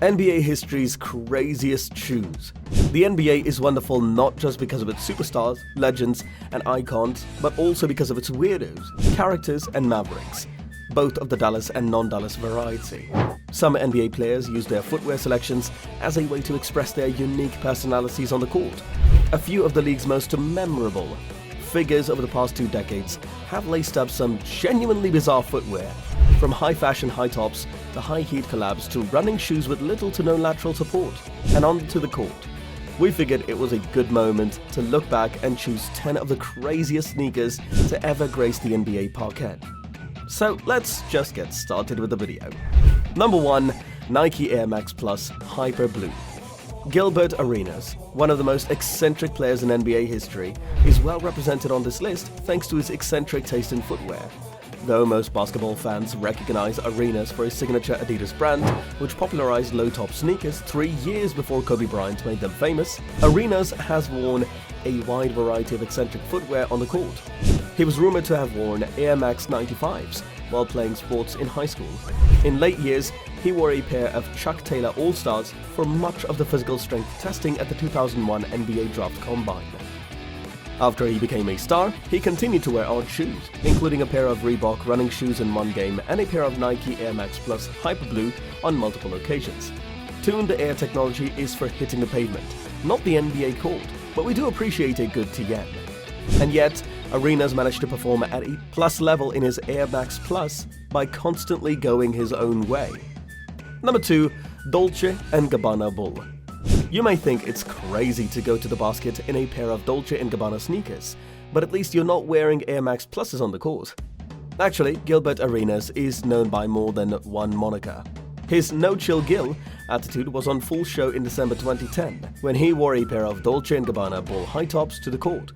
NBA history's craziest shoes. The NBA is wonderful not just because of its superstars, legends, and icons, but also because of its weirdos, characters, and mavericks, both of the Dallas and non-Dallas variety. Some NBA players use their footwear selections as a way to express their unique personalities on the court. A few of the league's most memorable figures over the past 2 decades have laced up some genuinely bizarre footwear, from high-fashion high tops to high-heat collabs to running shoes with little to no lateral support. And onto the court. We figured it was a good moment to look back and choose 10 of the craziest sneakers to ever grace the NBA parquet. So let's just get started with the video. Number 1. Nike Air Max Plus Hyper Blue. Gilbert Arenas, one of the most eccentric players in NBA history, is well represented on this list thanks to his eccentric taste in footwear. Though most basketball fans recognize Arenas for his signature Adidas brand, which popularized low-top sneakers 3 years before Kobe Bryant made them famous, Arenas has worn a wide variety of eccentric footwear on the court. He was rumored to have worn Air Max 95s while playing sports in high school. In late years, he wore a pair of Chuck Taylor All-Stars for much of the physical strength testing at the 2001 NBA Draft Combine. After he became a star, he continued to wear odd shoes, including a pair of Reebok running shoes in one game and a pair of Nike Air Max Plus Hyper Blue on multiple occasions. Tuned Air technology is for hitting the pavement, not the NBA court, but we do appreciate a good TN. And yet, Arenas managed to perform at a plus level in his Air Max Plus by constantly going his own way. Number 2. Dolce Gabbana Bull. You may think it's crazy to go to the basket in a pair of Dolce & Gabbana sneakers, but at least you're not wearing Air Max Pluses on the court. Actually, Gilbert Arenas is known by more than one moniker. His "No Chill Gil" attitude was on full show in December 2010, when he wore a pair of Dolce & Gabbana Bull high tops to the court.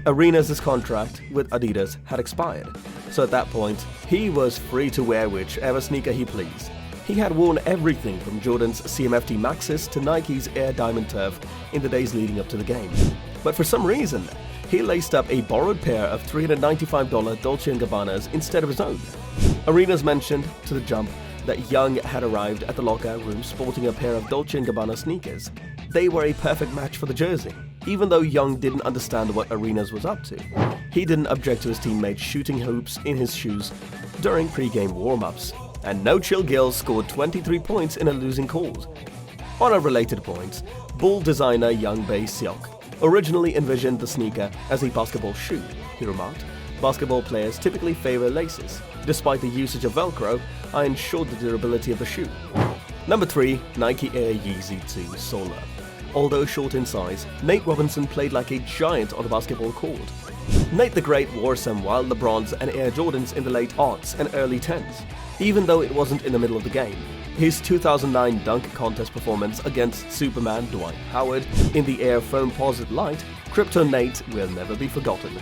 Arenas' contract with Adidas had expired, so at that point, he was free to wear whichever sneaker he pleased. He had worn everything from Jordan's CMFT Maxis to Nike's Air Diamond Turf in the days leading up to the game. But for some reason, he laced up a borrowed pair of $395 Dolce & Gabbanas instead of his own. Arenas mentioned to The Jump that Young had arrived at the locker room sporting a pair of Dolce & Gabbana sneakers. They were a perfect match for the jersey. Even though Young didn't understand what Arenas was up to, he didn't object to his teammates shooting hoops in his shoes during pre-game warm-ups. And No Chill Gil scored 23 points in a losing cause. On a related point, Bull designer Young Bae Seok originally envisioned the sneaker as a basketball shoe. He remarked, "Basketball players typically favor laces. Despite the usage of Velcro, I ensured the durability of the shoe." Number 3. Nike Air Yeezy 2 Solar. Although short in size, Nate Robinson played like a giant on the basketball court. Nate the Great wore some wild LeBrons and Air Jordans in the late aughts and early 10s. Even though it wasn't in the middle of the game, his 2009 dunk contest performance against Superman Dwight Howard in the Air Foamposite Light, Crypto Nate will never be forgotten.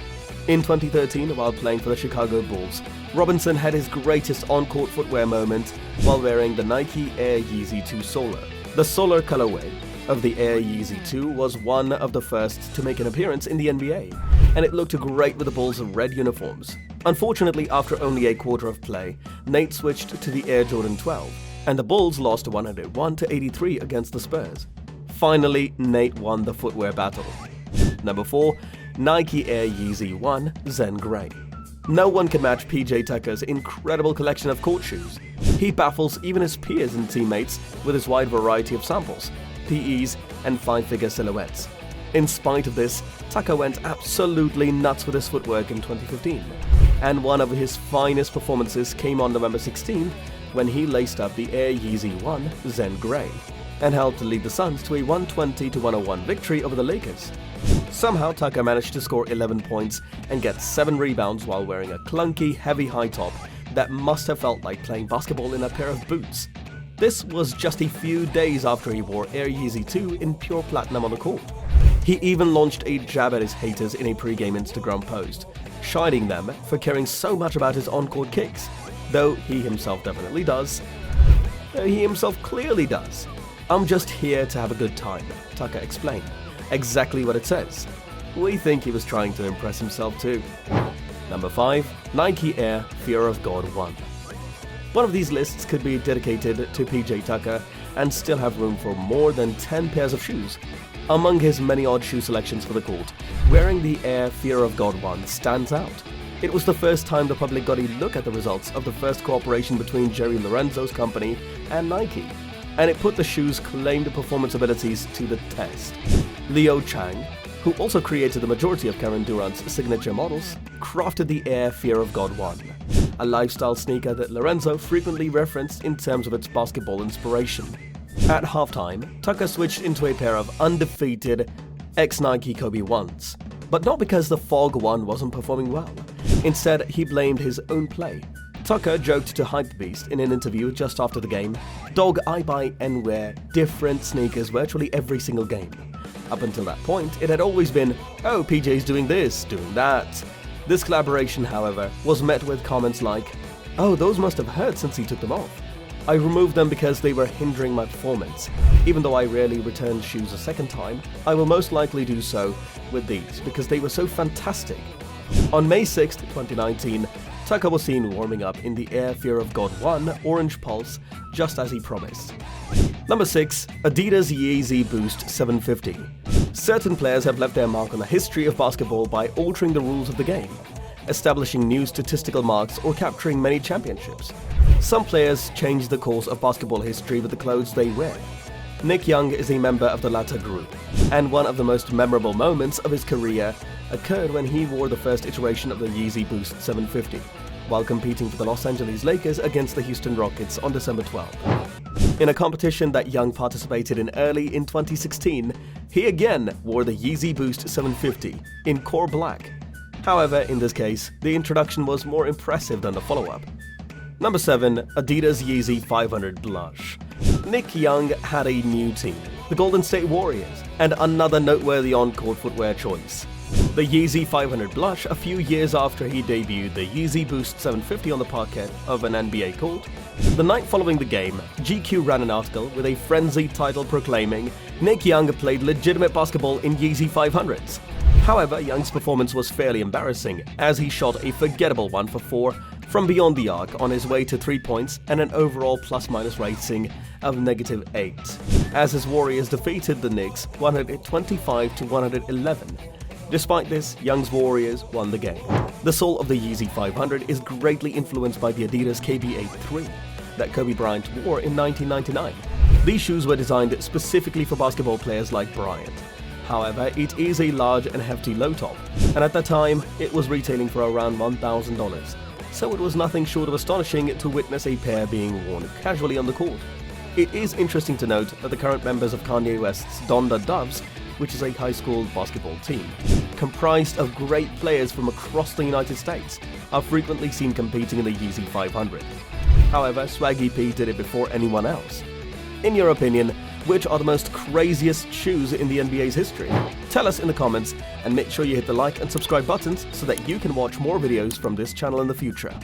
In 2013, while playing for the Chicago Bulls, Robinson had his greatest on-court footwear moment while wearing the Nike Air Yeezy 2 Solar. The Solar colorway of the Air Yeezy 2 was one of the first to make an appearance in the NBA, and it looked great with the Bulls' red uniforms. Unfortunately, after only a quarter of play, Nate switched to the Air Jordan 12, and the Bulls lost 101-83 against the Spurs. Finally, Nate won the footwear battle. Number 4. Nike Air Yeezy 1 Zen Grey. No one can match PJ Tucker's incredible collection of court shoes. He baffles even his peers and teammates with his wide variety of samples, PEs, and 5-figure silhouettes. In spite of this, Tucker went absolutely nuts with his footwork in 2015, and one of his finest performances came on November 16 when he laced up the Air Yeezy 1 Zen Grey and helped to lead the Suns to a 120-101 victory over the Lakers. Somehow, Tucker managed to score 11 points and get 7 rebounds while wearing a clunky, heavy high top that must have felt like playing basketball in a pair of boots. This was just a few days after he wore Air Yeezy 2 in pure platinum on the court. He even launched a jab at his haters in a pre-game Instagram post, chiding them for caring so much about his on-court kicks, though he himself definitely does. He himself clearly does. "I'm just here to have a good time," Tucker explained. Exactly what it says. We think he was trying to impress himself too. Number 5. Nike Air Fear of God 1. One of these lists could be dedicated to PJ Tucker, and still have room for more than 10 pairs of shoes. Among his many odd shoe selections for the court, wearing the Air Fear of God 1 stands out. It was the first time the public got a look at the results of the first cooperation between Jerry Lorenzo's company and Nike, and it put the shoe's claimed performance abilities to the test. Liu Chang, who also created the majority of Kevin Durant's signature models, crafted the Air Fear of God 1, a lifestyle sneaker that Lorenzo frequently referenced in terms of its basketball inspiration. At halftime, Tucker switched into a pair of undefeated ex-Nike Kobe 1s, but not because the Fog 1 wasn't performing well. Instead, he blamed his own play. Tucker joked to Hypebeast in an interview just after the game, "Dog, I buy and wear different sneakers virtually every single game. Up until that point, it had always been, oh, PJ's doing this, doing that." This collaboration, however, was met with comments like, "Oh, those must have hurt since he took them off. I removed them because they were hindering my performance. Even though I rarely return shoes a second time, I will most likely do so with these because they were so fantastic." On May 6, 2019, Tucker was seen warming up in the Air Fear of God 1 Orange Pulse, just as he promised. Number 6. Adidas Yeezy Boost 750. Certain players have left their mark on the history of basketball by altering the rules of the game, establishing new statistical marks, or capturing many championships. Some players change the course of basketball history with the clothes they wear. Nick Young is a member of the latter group, and one of the most memorable moments of his career occurred when he wore the first iteration of the Yeezy Boost 750, while competing for the Los Angeles Lakers against the Houston Rockets on December 12. In a competition that Young participated in early in 2016, he again wore the Yeezy Boost 750 in core black. However, in this case, the introduction was more impressive than the follow-up. Number 7. Adidas Yeezy 500 Blush. Nick Young had a new team, the Golden State Warriors, and another noteworthy on-court footwear choice, the Yeezy 500 Blush. A few years after he debuted the Yeezy Boost 750 on the parquet of an NBA court, the night following the game, GQ ran an article with a frenzied title proclaiming Nick Young played legitimate basketball in Yeezy 500s. However, Young's performance was fairly embarrassing, as he shot a forgettable 1-for-4 from beyond the arc on his way to 3 points and an overall plus-minus rating of -8, as his Warriors defeated the Knicks 125-111. Despite this, Young's Warriors won the game. The sole of the Yeezy 500 is greatly influenced by the Adidas KB83 that Kobe Bryant wore in 1999. These shoes were designed specifically for basketball players like Bryant. However, it is a large and hefty low top, and at that time, it was retailing for around $1,000, so it was nothing short of astonishing to witness a pair being worn casually on the court. It is interesting to note that the current members of Kanye West's Donda Doves, which is a high school basketball team, comprised of great players from across the United States, are frequently seen competing in the Yeezy 500. However, Swaggy P did it before anyone else. In your opinion, which are the most craziest shoes in the NBA's history? Tell us in the comments, and make sure you hit the like and subscribe buttons so that you can watch more videos from this channel in the future.